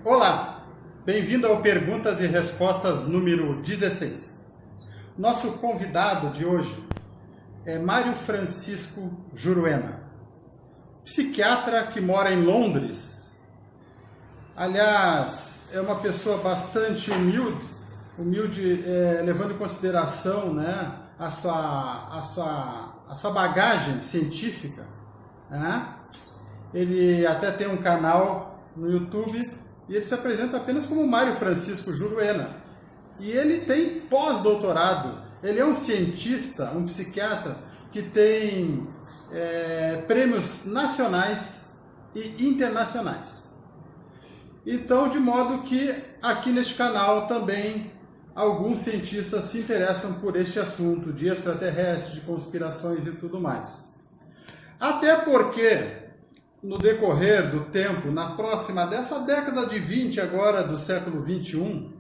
Olá, bem-vindo ao Perguntas e Respostas número 16. Nosso convidado de hoje é Mário Francisco Juruena, psiquiatra que mora em Londres. Aliás, é uma pessoa bastante humilde, levando em consideração, né, a sua bagagem científica. Né? Ele até tem um canal no YouTube e ele se apresenta apenas como Mário Francisco Juruena. E ele tem pós-doutorado, ele é um cientista, um psiquiatra que tem prêmios nacionais e internacionais. Então, de modo que aqui neste canal também alguns cientistas se interessam por este assunto de extraterrestres, de conspirações e tudo mais. Até porque, no decorrer do tempo, dessa década de 20 agora, do século 21,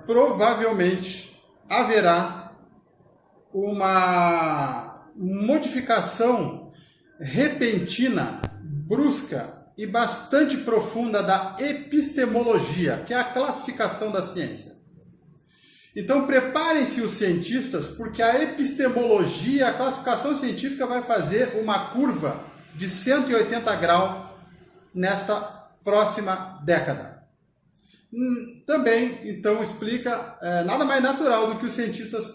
provavelmente haverá uma modificação repentina, brusca e bastante profunda da epistemologia, que é a classificação da ciência. Então preparem-se os cientistas, porque a epistemologia, a classificação científica vai fazer uma curva de 180 graus nesta próxima década. Também, então, explica nada mais natural do que os cientistas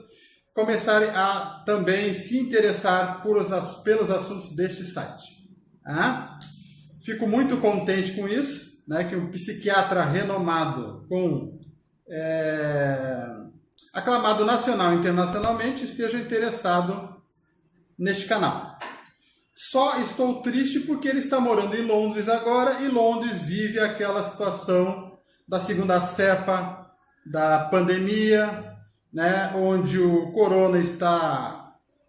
começarem a também se interessar pelos assuntos deste site. Fico muito contente com isso, né, que um psiquiatra renomado, aclamado nacional e internacionalmente, esteja interessado neste canal. Só estou triste porque ele está morando em Londres agora, e Londres vive aquela situação da segunda cepa da pandemia, né, onde o corona está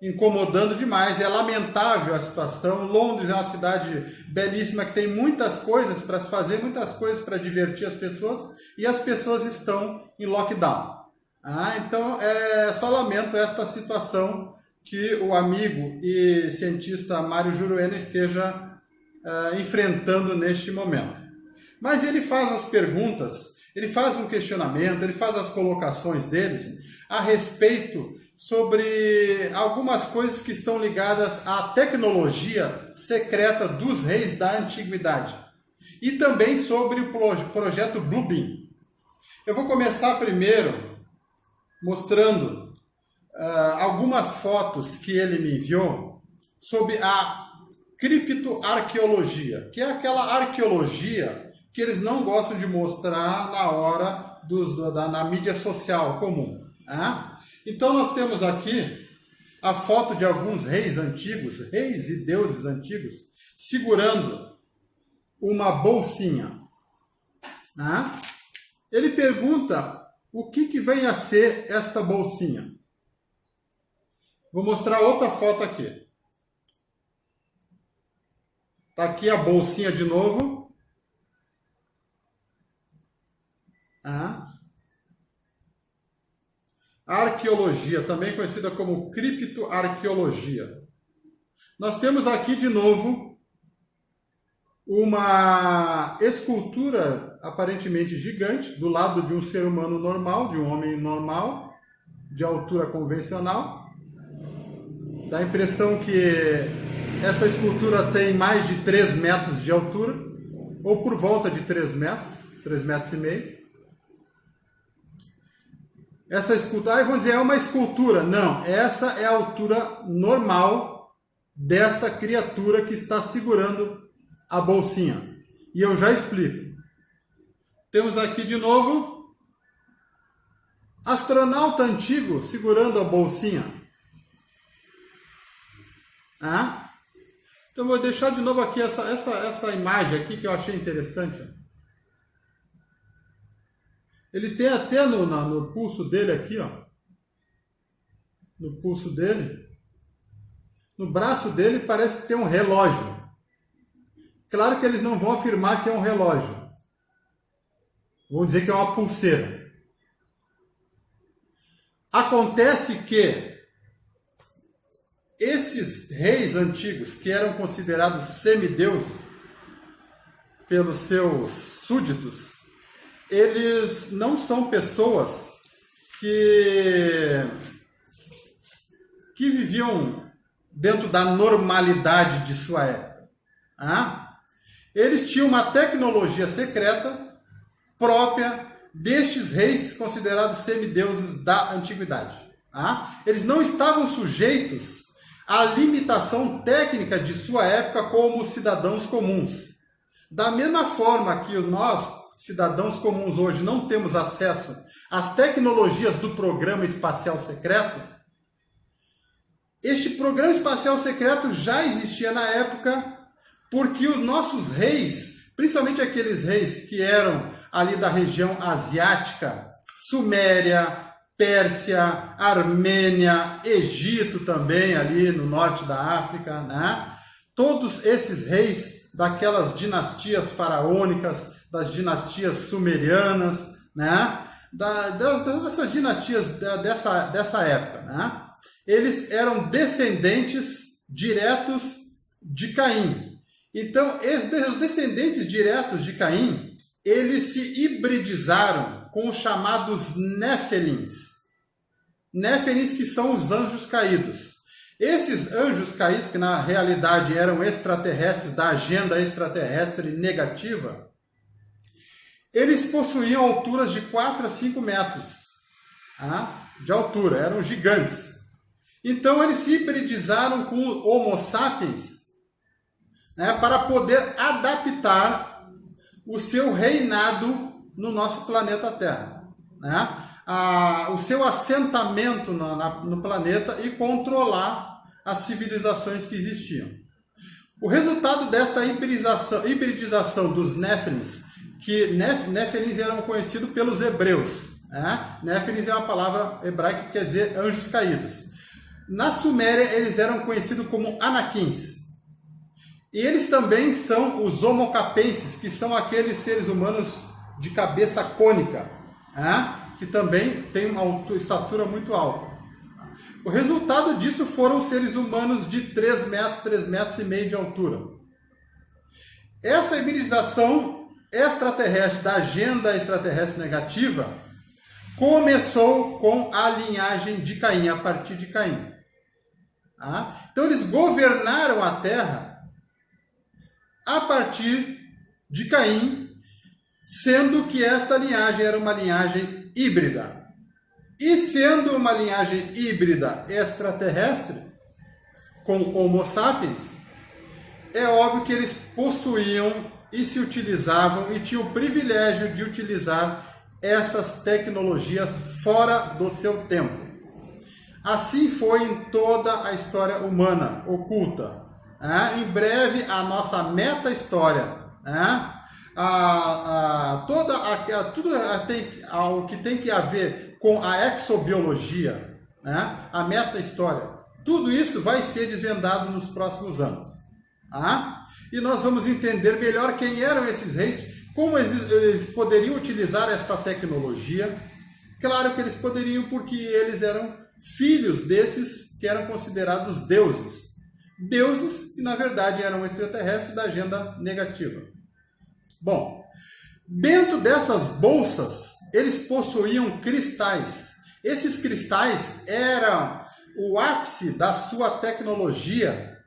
incomodando demais. É lamentável a situação. Londres é uma cidade belíssima que tem muitas coisas para se fazer, muitas coisas para divertir as pessoas, e as pessoas estão em lockdown. Então, só lamento esta situação que o amigo e cientista Mário Juruena esteja enfrentando neste momento. Mas ele faz as perguntas, ele faz um questionamento, ele faz as colocações deles a respeito sobre algumas coisas que estão ligadas à tecnologia secreta dos reis da antiguidade. E também sobre o projeto Bluebeam. Eu vou começar primeiro mostrando algumas fotos que ele me enviou sobre a criptoarqueologia, que é aquela arqueologia que eles não gostam de mostrar na hora na mídia social comum. Então nós temos aqui a foto de alguns reis antigos, reis e deuses antigos, segurando uma bolsinha. Ele pergunta o que vem a ser esta bolsinha. Vou mostrar outra foto aqui. Está aqui a bolsinha de novo. A arqueologia, também conhecida como criptoarqueologia. Nós temos aqui de novo uma escultura aparentemente gigante do lado de um ser humano normal, de um homem normal, de altura convencional. Dá a impressão que essa escultura tem mais de 3 metros de altura, ou por volta de 3 metros, 3 metros e meio. Essa escultura, vamos dizer, é uma escultura. Não, essa é a altura normal desta criatura que está segurando a bolsinha. E eu já explico. Temos aqui de novo astronauta antigo segurando a bolsinha. Então vou deixar de novo aqui essa imagem aqui que eu achei interessante. Ele tem até no pulso dele aqui, no pulso dele, no braço dele parece ter um relógio. Claro que eles não vão afirmar que é um relógio. Vão dizer que é uma pulseira. Acontece que esses reis antigos, que eram considerados semideuses, pelos seus súditos, eles não são pessoas que viviam dentro da normalidade de sua época. Eles tinham uma tecnologia secreta própria destes reis considerados semideuses da antiguidade. Eles não estavam sujeitos à limitação técnica de sua época como cidadãos comuns. Da mesma forma que nós, cidadãos comuns, hoje não temos acesso às tecnologias do programa espacial secreto, este programa espacial secreto já existia na época, porque os nossos reis, principalmente aqueles reis que eram ali da região asiática, Suméria, Pérsia, Armênia, Egito também, ali no norte da África, né? Todos esses reis daquelas dinastias faraônicas, das dinastias sumerianas, né? Dessas dinastias dessa época, né? Eles eram descendentes diretos de Caim. Então, os descendentes diretos de Caim, eles se hibridizaram com os chamados Néfilins. Néfilins, que são os anjos caídos. Esses anjos caídos, que na realidade eram extraterrestres da agenda extraterrestre negativa, eles possuíam alturas de 4 a 5 metros de altura, eram gigantes. Então eles se hibridizaram com o Homo sapiens, né, para poder adaptar o seu reinado no nosso planeta Terra, né? O seu assentamento no planeta e controlar as civilizações que existiam. O resultado dessa hibridização dos Néfilins, que Néfilins eram conhecidos pelos hebreus, né? Néfilins é uma palavra hebraica que quer dizer anjos caídos. Na Suméria eles eram conhecidos como Anaquins. E eles também são os Homo capenses, que são aqueles seres humanos de cabeça cônica, que também têm uma estatura muito alta. O resultado disso foram seres humanos de 3 metros e meio de altura. Essa hibridização extraterrestre, da agenda extraterrestre negativa, começou com a linhagem de Caim, a partir de Caim. Então eles governaram a Terra a partir de Caim, sendo que esta linhagem era uma linhagem híbrida. E sendo uma linhagem híbrida extraterrestre, com Homo sapiens, é óbvio que eles possuíam e se utilizavam e tinham o privilégio de utilizar essas tecnologias fora do seu tempo. Assim foi em toda a história humana oculta. Em breve, a nossa meta-história, tudo o que tem que a ver com a exobiologia, a meta-história, tudo isso vai ser desvendado nos próximos anos. E nós vamos entender melhor quem eram esses reis, como eles poderiam utilizar esta tecnologia. Claro que eles poderiam, porque eles eram filhos desses que eram considerados deuses. Deuses que, na verdade, eram extraterrestres da agenda negativa. Bom, dentro dessas bolsas, eles possuíam cristais. Esses cristais eram o ápice da sua tecnologia,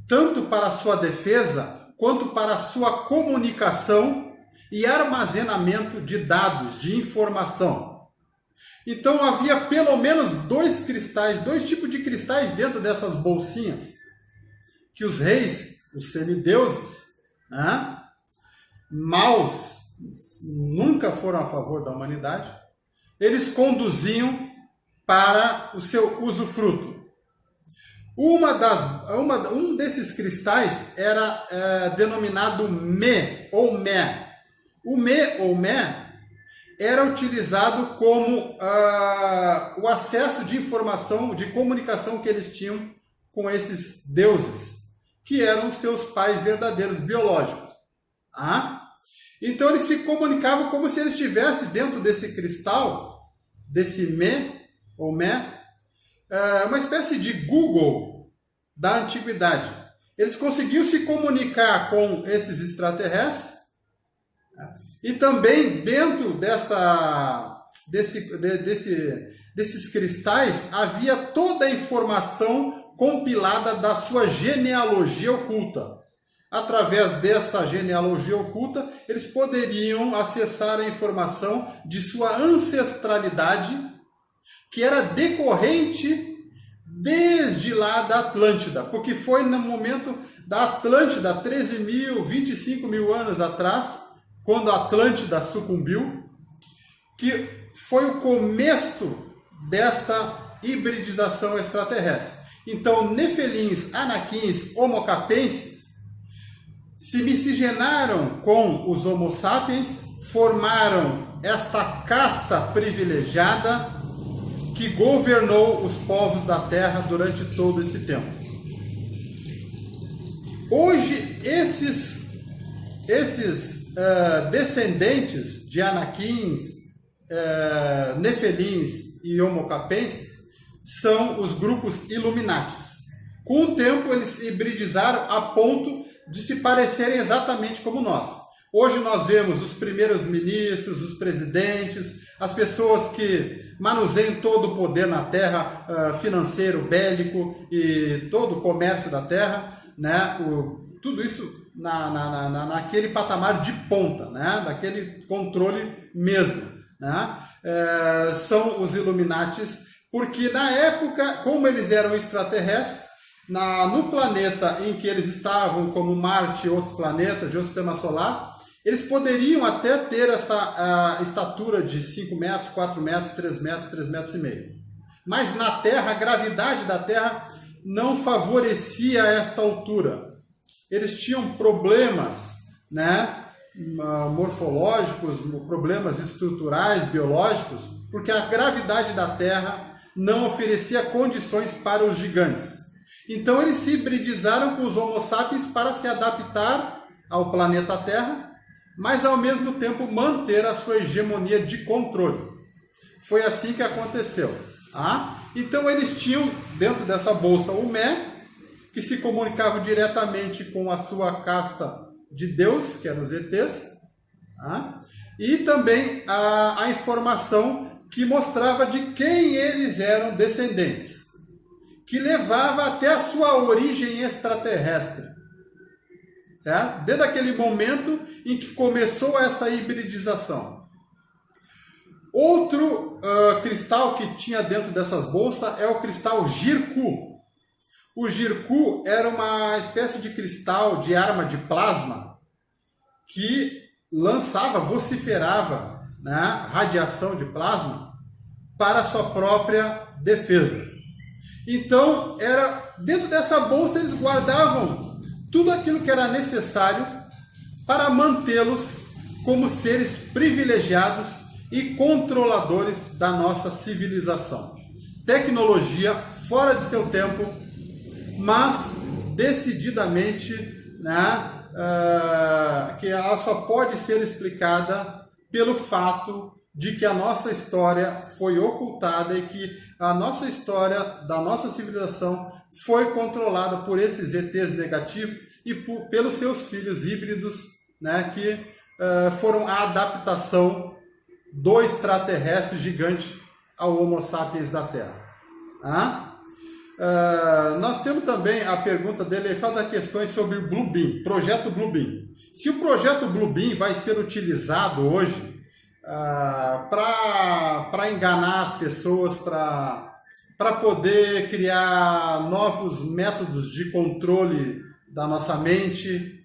tanto para a sua defesa, quanto para a sua comunicação e armazenamento de dados, de informação. Então havia pelo menos 2 tipos de cristais dentro dessas bolsinhas, que os reis, os semideuses, maus, nunca foram a favor da humanidade, eles conduziam para o seu usufruto. Um desses cristais era denominado Me ou Mé. O Me ou Mé era utilizado como o acesso de informação, de comunicação que eles tinham com esses deuses, que eram seus pais verdadeiros biológicos. Então eles se comunicavam como se eles estivessem dentro desse cristal, desse Me ou Mé, uma espécie de Google da antiguidade. Eles conseguiam se comunicar com esses extraterrestres, E também dentro desses cristais havia toda a informação compilada da sua genealogia oculta. Através dessa genealogia oculta, eles poderiam acessar a informação de sua ancestralidade, que era decorrente desde lá da Atlântida, porque foi no momento da Atlântida, 25 mil anos atrás, quando a Atlântida sucumbiu, que foi o começo desta hibridização extraterrestre. Então, Nefelins, Anaquins, Homo capenses se miscigenaram com os Homo sapiens, formaram esta casta privilegiada que governou os povos da Terra durante todo esse tempo. Hoje, esses descendentes de Anaquins, Nefelins e Homo capenses são os grupos Illuminatis. Com o tempo, eles se hibridizaram a ponto de se parecerem exatamente como nós. Hoje nós vemos os primeiros ministros, os presidentes, as pessoas que manuseiam todo o poder na Terra, financeiro, bélico e todo o comércio da Terra, né? Tudo isso naquele patamar de ponta, né? Daquele controle mesmo, né? São os Illuminatis, porque na época, como eles eram extraterrestres, no planeta em que eles estavam, como Marte e outros planetas de outro sistema solar, eles poderiam até ter essa estatura de 5 metros, 4 metros, 3 metros, 3 metros e meio. Mas na Terra, a gravidade da Terra não favorecia esta altura. Eles tinham problemas, né, morfológicos, problemas estruturais, biológicos, porque a gravidade da Terra não oferecia condições para os gigantes. Então eles se hibridizaram com os Homo sapiens para se adaptar ao planeta Terra, mas ao mesmo tempo manter a sua hegemonia de controle. Foi assim que aconteceu. Então eles tinham dentro dessa bolsa o Mé, que se comunicava diretamente com a sua casta de Deus, que eram os ETs, e também a informação que mostrava de quem eles eram descendentes, que levava até a sua origem extraterrestre. Certo? Desde aquele momento em que começou essa hibridização. Outro cristal que tinha dentro dessas bolsas é o cristal Jirku. O Jirku era uma espécie de cristal de arma de plasma que lançava, vociferava, né, radiação de plasma para a sua própria defesa. Então, dentro dessa bolsa eles guardavam tudo aquilo que era necessário para mantê-los como seres privilegiados e controladores da nossa civilização. Tecnologia fora de seu tempo, mas decididamente, né, que ela só pode ser explicada pelo fato de que a nossa história foi ocultada e que a nossa história da nossa civilização foi controlada por esses ETs negativos e pelos seus filhos híbridos, né, que foram a adaptação do extraterrestre gigante ao Homo sapiens da Terra. Nós temos também a pergunta dele, ele faz questões sobre o Blue Beam, projeto Blue Beam. Se o projeto Blue Beam vai ser utilizado hoje para enganar as pessoas, para poder criar novos métodos de controle da nossa mente,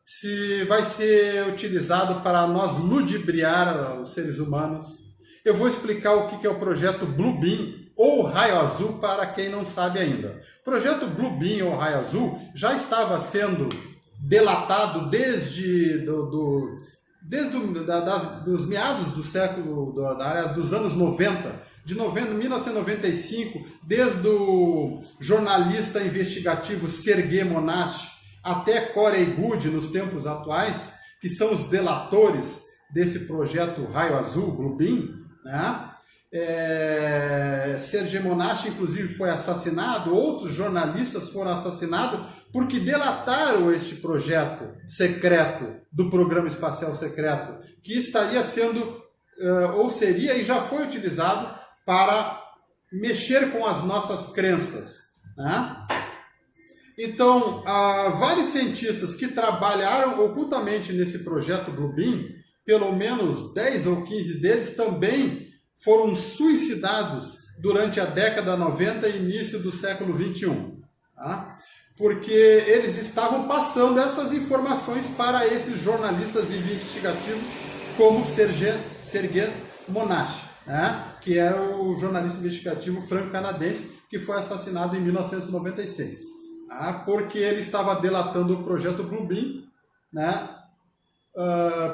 se vai ser utilizado para nós ludibriar os seres humanos. Eu vou explicar o que é o projeto Blue Beam, ou Raio Azul, para quem não sabe ainda. O projeto Blue Beam, ou Raio Azul, já estava sendo delatado desde dos meados do século, dos anos 90, de 1995, desde o jornalista investigativo Sergei Monast até Corey Goode nos tempos atuais, que são os delatores desse projeto Raio Azul, Blue Beam, né? Sergei Monast, inclusive, foi assassinado, outros jornalistas foram assassinados porque delataram este projeto secreto do programa espacial secreto, que estaria sendo, ou seria e já foi utilizado para mexer com as nossas crenças, né? Então, vários cientistas que trabalharam ocultamente nesse projeto Bluebeam, pelo menos 10 ou 15 deles também foram suicidados durante a década 90 e início do século 21. Tá? Porque eles estavam passando essas informações para esses jornalistas investigativos, como Sergei Monash, né? Que era o jornalista investigativo franco-canadense que foi assassinado em 1996. Porque ele estava delatando o projeto Bluebeam, né?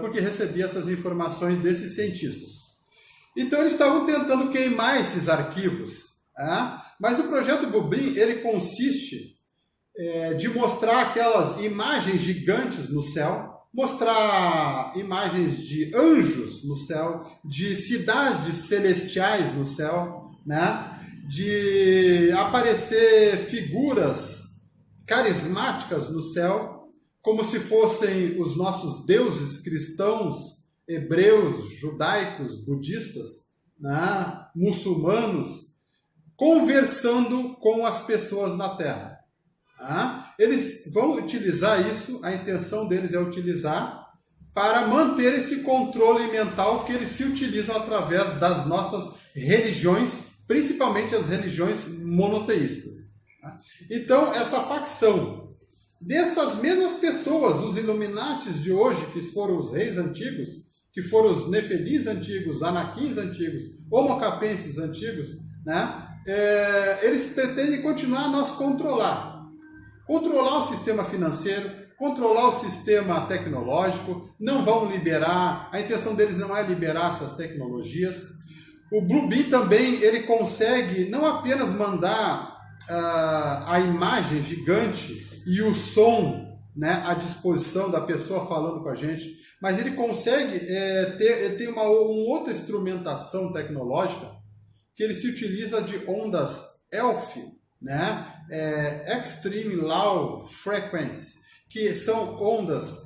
Porque recebia essas informações desses cientistas. Então eles estavam tentando queimar esses arquivos, mas o projeto Bluebeam ele consiste de mostrar aquelas imagens gigantes no céu, mostrar imagens de anjos no céu, de cidades celestiais no céu, né? De aparecer figuras carismáticas no céu, como se fossem os nossos deuses cristãos, hebreus, judaicos, budistas, né, muçulmanos, conversando com as pessoas na Terra. Eles vão utilizar isso, a intenção deles é utilizar para manter esse controle mental que eles se utilizam através das nossas religiões, principalmente as religiões monoteístas. Então, essa facção dessas mesmas pessoas, os Illuminatis de hoje, que foram os reis antigos, que foram os Nefelis antigos, Anaquins antigos, Homo capenses antigos, né? Eles pretendem continuar a nos controlar. Controlar o sistema financeiro, controlar o sistema tecnológico, não vão liberar, a intenção deles não é liberar essas tecnologias. O Bluebeam também, ele consegue não apenas mandar a imagem gigante e o som, né, à disposição da pessoa falando com a gente, mas ele consegue ter uma outra instrumentação tecnológica que ele se utiliza de ondas ELF, né, Extreme Low Frequency, que são ondas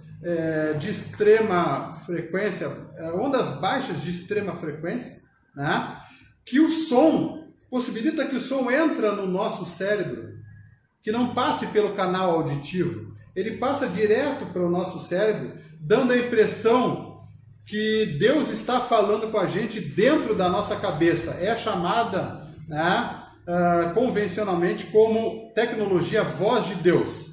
de extrema frequência, ondas baixas de extrema frequência, né, que o som possibilita que o som entra no nosso cérebro, que não passe pelo canal auditivo, ele passa direto para o nosso cérebro, dando a impressão que Deus está falando com a gente dentro da nossa cabeça. É chamada, né, convencionalmente como tecnologia voz de Deus.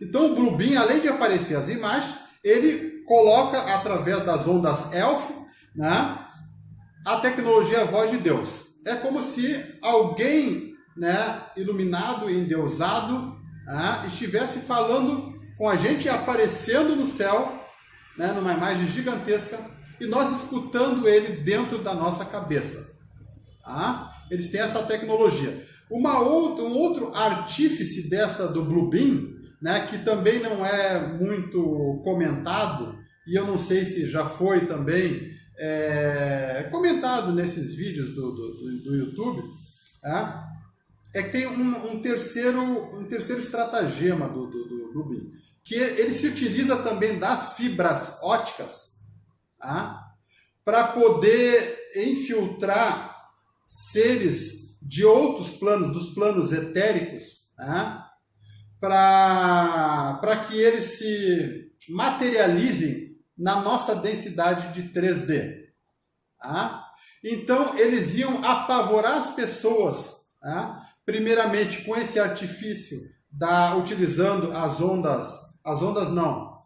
Então o Bluebeam, além de aparecer as imagens, ele coloca através das ondas ELF, né, a tecnologia voz de Deus. É como se alguém, né, iluminado e endeusado, né, estivesse falando com a gente, aparecendo no céu, né, numa imagem gigantesca, e nós escutando ele dentro da nossa cabeça. Eles têm essa tecnologia. Um outro artífice dessa do Bluebeam, né, que também não é muito comentado, e eu não sei se já foi também comentado nesses vídeos do YouTube, é que tem um terceiro estratagema do Bluebeam, que ele se utiliza também das fibras ópticas, para poder infiltrar seres de outros planos, dos planos etéricos, para que eles se materializem na nossa densidade de 3D. Então, eles iam apavorar as pessoas, primeiramente com esse artifício, utilizando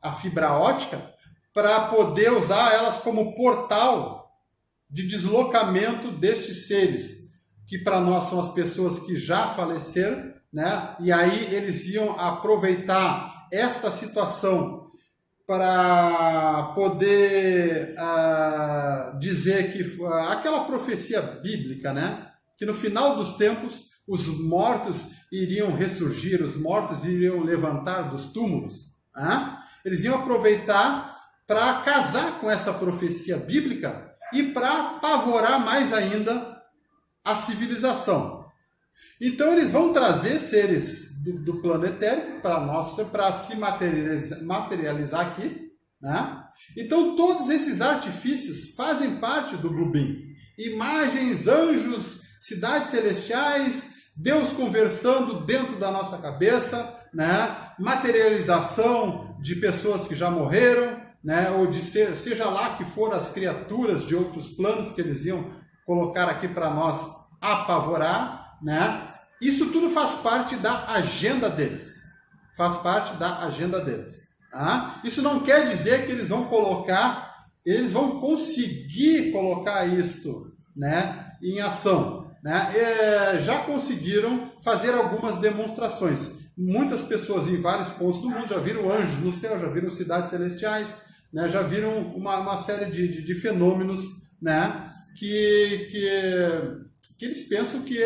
a fibra óptica, para poder usar elas como portal de deslocamento destes seres, que para nós são as pessoas que já faleceram, né? E aí eles iam aproveitar esta situação para poder dizer que aquela profecia bíblica, né? Que no final dos tempos os mortos iriam ressurgir, os mortos iriam levantar dos túmulos. Eles iam aproveitar para casar com essa profecia bíblica e para apavorar mais ainda a civilização. Então eles vão trazer seres do plano etérico para se materializar aqui, né? Então todos esses artifícios fazem parte do Blue Beam. Imagens, anjos, cidades celestiais, Deus conversando dentro da nossa cabeça, né? Materialização de pessoas que já morreram, né? Ou de seja lá que for as criaturas de outros planos que eles iam colocar aqui para nós apavorar, né? Isso tudo faz parte da agenda deles. Faz parte da agenda deles. Tá? Isso não quer dizer que eles vão conseguir colocar isto, né, em ação. Né? Já conseguiram fazer algumas demonstrações. Muitas pessoas em vários pontos do mundo já viram anjos no céu, já viram cidades celestiais, né? Já viram uma série de fenômenos, né? que eles pensam que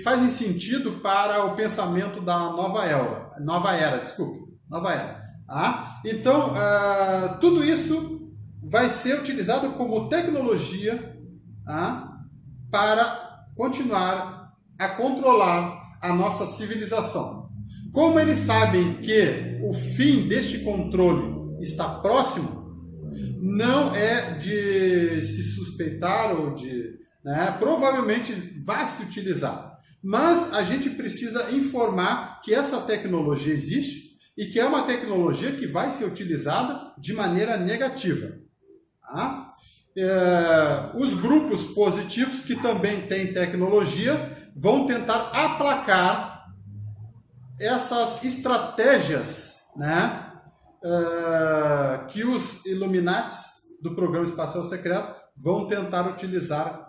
fazem sentido para o pensamento da nova era. Tá? Então, tudo isso vai ser utilizado como tecnologia, tá? Para continuar a controlar a nossa civilização. Como eles sabem que o fim deste controle está próximo, não é de se suspeitar ou de... Né, provavelmente vai se utilizar. Mas a gente precisa informar que essa tecnologia existe e que é uma tecnologia que vai ser utilizada de maneira negativa. Tá? Os grupos positivos que também têm tecnologia vão tentar aplacar essas estratégias, né, que os Illuminatis do Programa Espacial Secreto vão tentar utilizar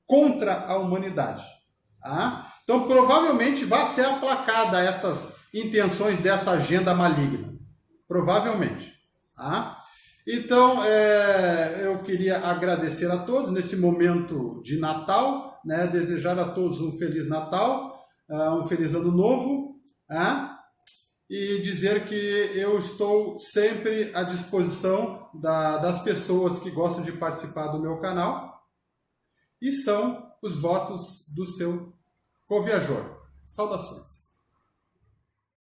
contra a humanidade. Tá? Então, provavelmente vai ser aplacada essas intenções dessa agenda maligna. Provavelmente. Tá? Então, eu queria agradecer a todos nesse momento de Natal, né? Desejar a todos um Feliz Natal, um Feliz Ano Novo, e dizer que eu estou sempre à disposição das pessoas que gostam de participar do meu canal, e são os votos do seu coviajor. Saudações.